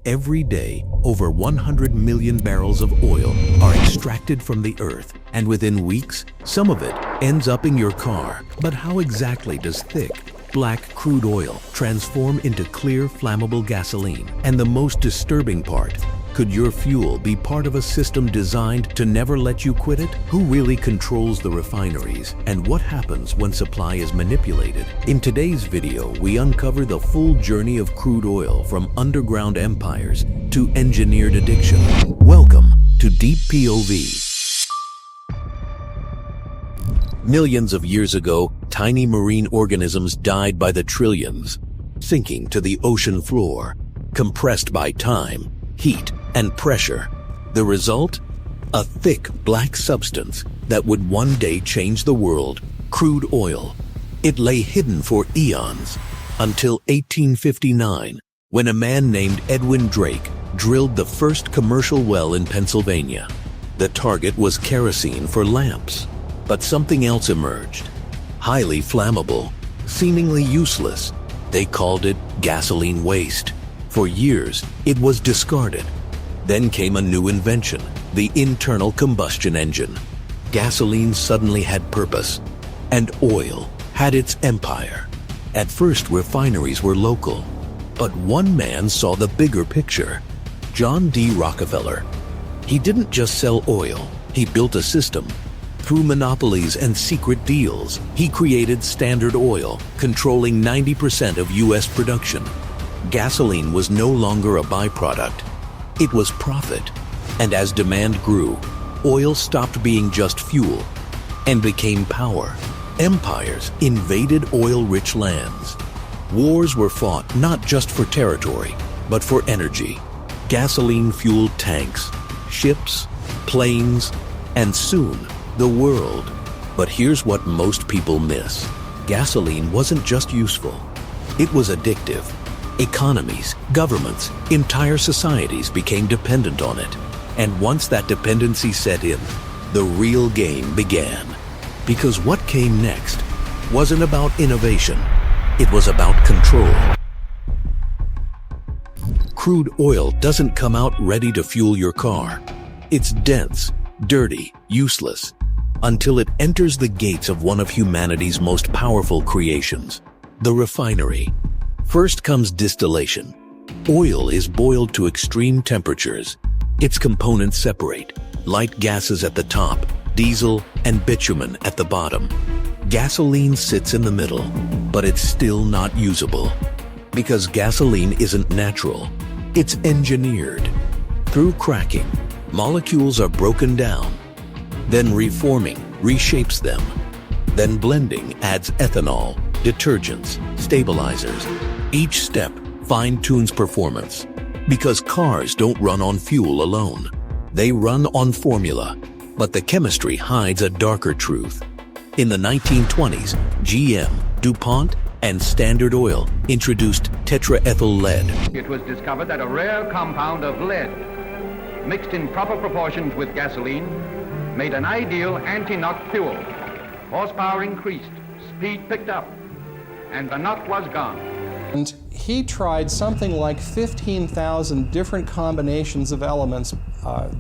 Every day, over 100 million barrels of oil are extracted from the earth, and within weeks, some of it ends up in your car. But how exactly does thick, black crude oil transform into clear, flammable gasoline? And the most disturbing part, could your fuel be part of a system designed to never let you quit it? Who really controls the refineries? And what happens when supply is manipulated? In today's video, we uncover the full journey of crude oil from underground empires to engineered addiction. Welcome to Deep POV. Millions of years ago, tiny marine organisms died by the trillions, sinking to the ocean floor, compressed by time, heat, and pressure. The result? A thick black substance that would one day change the world, crude oil. It lay hidden for eons, until 1859, when a man named Edwin Drake drilled the first commercial well in Pennsylvania. The target was kerosene for lamps, but something else emerged. Highly flammable, seemingly useless. They called it gasoline waste. For years, it was discarded. Then came a new invention, the internal combustion engine. Gasoline suddenly had purpose, and oil had its empire. At first, refineries were local, but one man saw the bigger picture. John D. Rockefeller. He didn't just sell oil, he built a system. Through monopolies and secret deals, he created Standard Oil, controlling 90% of U.S. production. Gasoline was no longer a byproduct. It was profit. And as demand grew, oil stopped being just fuel and became power. Empires invaded oil-rich lands. Wars were fought not just for territory, but for energy. Gasoline-fueled tanks, ships, planes, and soon, the world. But here's what most people miss. Gasoline wasn't just useful. It was addictive. Economies, governments, entire societies became dependent on it. And once that dependency set in, the real game began. Because what came next wasn't about innovation, it was about control. Crude oil doesn't come out ready to fuel your car. It's dense, dirty, useless, until it enters the gates of one of humanity's most powerful creations, the refinery. First comes distillation. Oil is boiled to extreme temperatures. Its components separate. Light gases at the top, diesel and bitumen at the bottom. Gasoline sits in the middle, but it's still not usable. Because gasoline isn't natural, it's engineered. Through cracking, molecules are broken down. Then reforming reshapes them. Then blending adds ethanol, detergents, stabilizers. Each step fine-tunes performance. Because cars don't run on fuel alone. They run on formula. But the chemistry hides a darker truth. In the 1920s, GM, DuPont, and Standard Oil introduced tetraethyl lead. It was discovered that a rare compound of lead, mixed in proper proportions with gasoline, made an ideal anti-knock fuel. Horsepower increased, speed picked up, and the knock was gone. And he tried something like 15,000 different combinations of elements.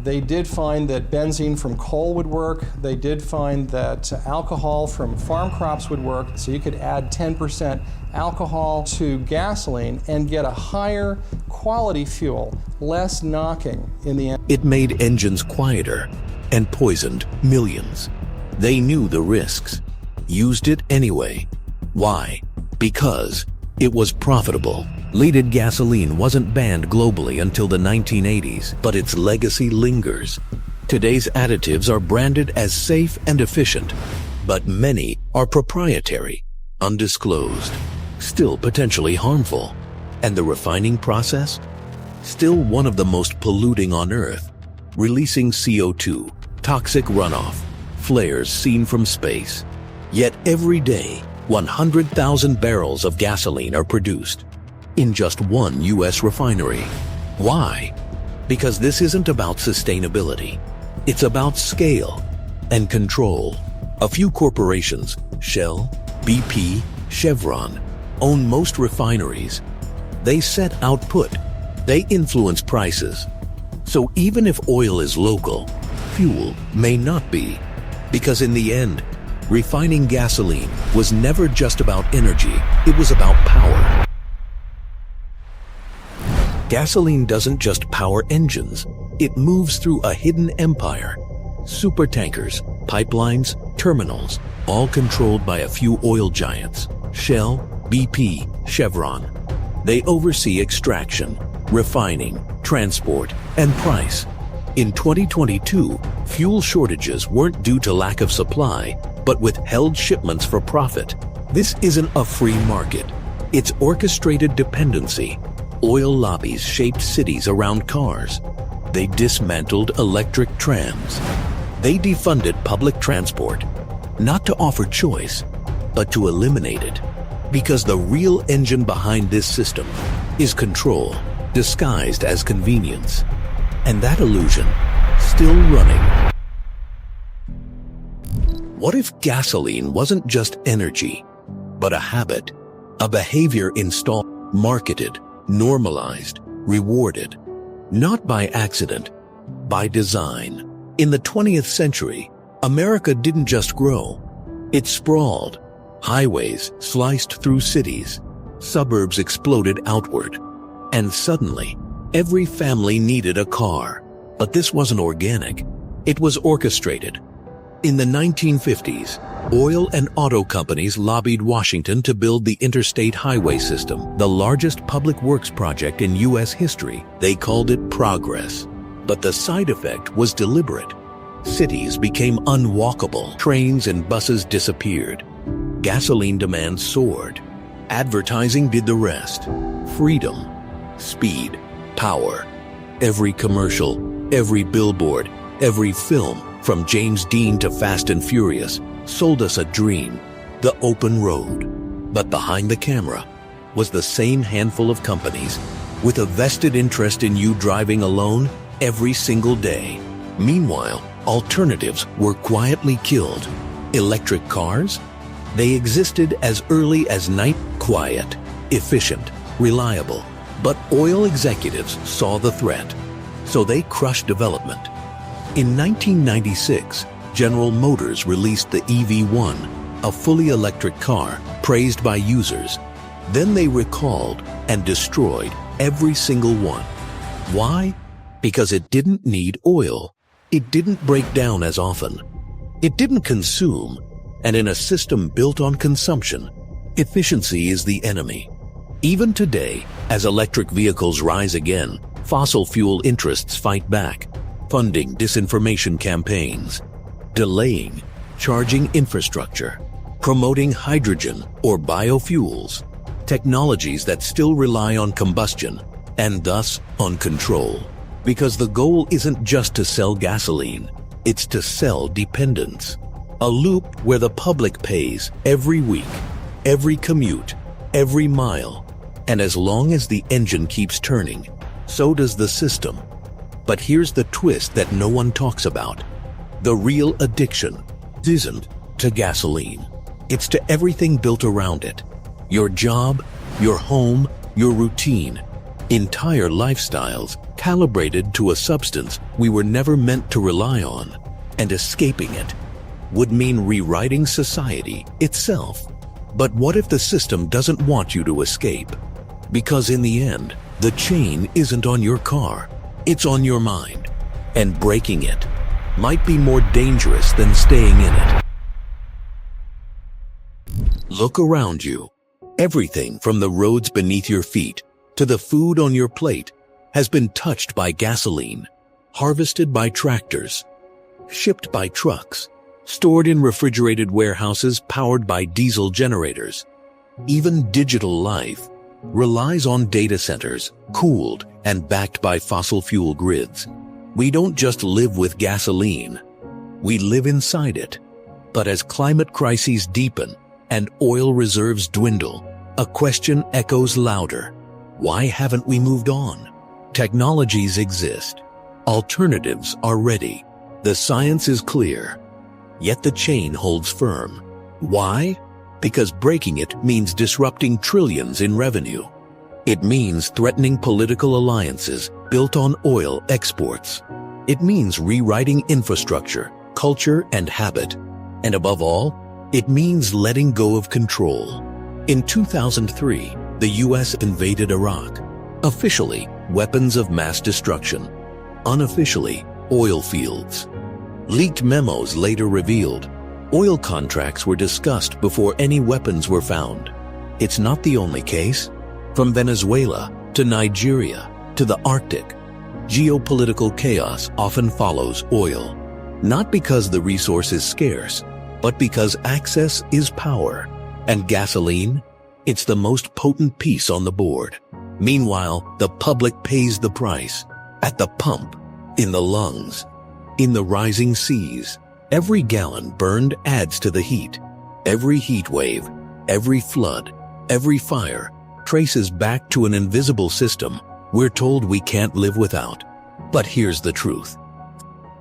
They did find that benzene from coal would work. They did find that alcohol from farm crops would work. So you could add 10% alcohol to gasoline and get a higher quality fuel, less knocking in the end. It made engines quieter and poisoned millions. They knew the risks, used it anyway. Why? Because it was profitable. Leaded gasoline wasn't banned globally until the 1980s, but its legacy lingers. Today's additives are branded as safe and efficient, but many are proprietary, undisclosed, still potentially harmful. And the refining process? Still one of the most polluting on Earth, releasing CO2, toxic runoff, flares seen from space. Yet every day, 100,000 barrels of gasoline are produced in just one U.S. refinery. Why? Because this isn't about sustainability. It's about scale and control. A few corporations, Shell, BP, Chevron, own most refineries. They set output, They influence prices. So even if oil is local, fuel may not be. Because in the end, refining gasoline was never just about energy, it was about power. Gasoline doesn't just power engines, it moves through a hidden empire. Supertankers, pipelines, terminals, all controlled by a few oil giants: Shell, BP, Chevron. They oversee extraction, refining, transport, and price. In 2022, fuel shortages weren't due to lack of supply, but withheld shipments for profit. This isn't a free market. It's orchestrated dependency. Oil lobbies shaped cities around cars. They dismantled electric trams. They defunded public transport, not to offer choice, but to eliminate it. Because the real engine behind this system is control, disguised as convenience. And that illusion, still running. What if gasoline wasn't just energy, but a habit, a behavior installed, marketed, normalized, rewarded, not by accident, by design? In the 20th century, America didn't just grow, it sprawled. Highways sliced through cities, suburbs exploded outward, and suddenly, every family needed a car. But this wasn't organic, it was orchestrated. In the 1950s, oil and auto companies lobbied Washington to build the interstate highway system, the largest public works project in U.S. history. They called it progress. But the side effect was deliberate. Cities became unwalkable, trains and buses disappeared. Gasoline demand soared. Advertising did the rest. Freedom, speed, power. Every commercial, every billboard, every film, from James Dean to Fast and Furious, sold us a dream, the open road. But behind the camera was the same handful of companies with a vested interest in you driving alone every single day. Meanwhile, alternatives were quietly killed. Electric cars? They existed as early as night, quiet, efficient, reliable. But oil executives saw the threat, so they crushed development. In 1996, General Motors released the EV1, a fully electric car praised by users. Then they recalled and destroyed every single one. Why? Because it didn't need oil. It didn't break down as often. It didn't consume. And in a system built on consumption, efficiency is the enemy. Even today, as electric vehicles rise again, fossil fuel interests fight back, funding disinformation campaigns, delaying charging infrastructure, promoting hydrogen or biofuels, technologies that still rely on combustion and thus on control. Because the goal isn't just to sell gasoline, it's to sell dependence. A loop where the public pays every week, every commute, every mile. And as long as the engine keeps turning, so does the system. But here's the twist that no one talks about. The real addiction isn't to gasoline. It's to everything built around it. Your job, your home, your routine. Entire lifestyles calibrated to a substance we were never meant to rely on. And escaping it would mean rewriting society itself. But what if the system doesn't want you to escape? Because in the end, the chain isn't on your car, it's on your mind. And breaking it might be more dangerous than staying in it. Look around you. Everything from the roads beneath your feet to the food on your plate has been touched by gasoline, harvested by tractors, shipped by trucks, stored in refrigerated warehouses powered by diesel generators. Even digital life relies on data centers, cooled and backed by fossil fuel grids. We don't just live with gasoline, we live inside it. But as climate crises deepen and oil reserves dwindle, a question echoes louder. Why haven't we moved on? Technologies exist. Alternatives are ready. The science is clear. Yet the chain holds firm. Why? Because breaking it means disrupting trillions in revenue. It means threatening political alliances built on oil exports. It means rewriting infrastructure, culture, and habit. And above all, it means letting go of control. In 2003, the US invaded Iraq. Officially, weapons of mass destruction. Unofficially, oil fields. Leaked memos later revealed oil contracts were discussed before any weapons were found. It's not the only case. From Venezuela to Nigeria to the Arctic, geopolitical chaos often follows oil. Not because the resource is scarce, but because access is power. And gasoline? It's the most potent piece on the board. Meanwhile, the public pays the price. At the pump, in the lungs, in the rising seas. Every gallon burned adds to the heat. Every heat wave, every flood, every fire traces back to an invisible system we're told we can't live without. But here's the truth.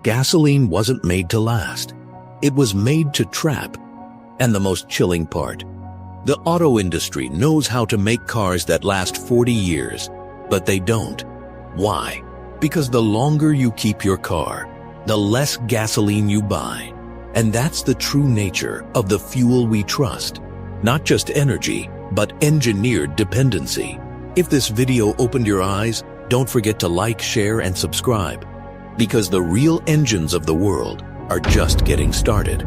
Gasoline wasn't made to last. It was made to trap. And the most chilling part, the auto industry knows how to make cars that last 40 years, but they don't. Why? Because the longer you keep your car, the less gasoline you buy. And that's the true nature of the fuel we trust. Not just energy, but engineered dependency. If this video opened your eyes, don't forget to like, share, and subscribe. Because the real engines of the world are just getting started.